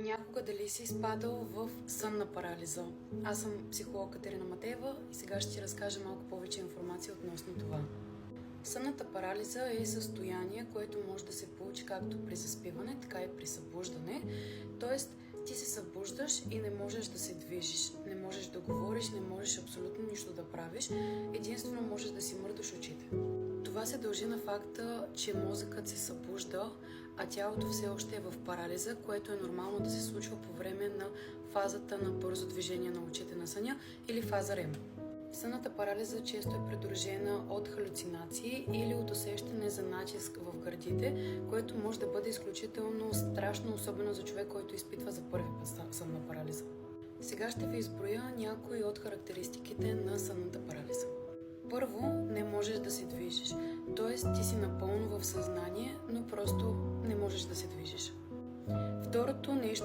Някога дали си изпадал в сънна парализа? Аз съм психолог Катерина Матеева и сега ще ти разкажа малко повече информация относно това. Сънната парализа е състояние, което може да се получи както при заспиване, така и при събуждане. Тоест, ти се събуждаш и не можеш да се движиш, не можеш да говориш, не можеш абсолютно нищо да правиш, единствено можеш да си мърдаш очите. Това се дължи на факта, че мозъкът се събужда, а тялото все още е в парализа, което е нормално да се случва по време на фазата на бързо движение на очите на съня или фаза REM. Сънната парализа често е придружена от халюцинации или от усещане за натиск в гърдите, което може да бъде изключително страшно, особено за човек, който изпитва за първи път сънна парализа. Сега ще ви изброя някои от характеристиките на сънната парализа. Първо, не можеш да се движиш, т.е. ти си напълно в съзнание, но просто не можеш да се движиш. Второто нещо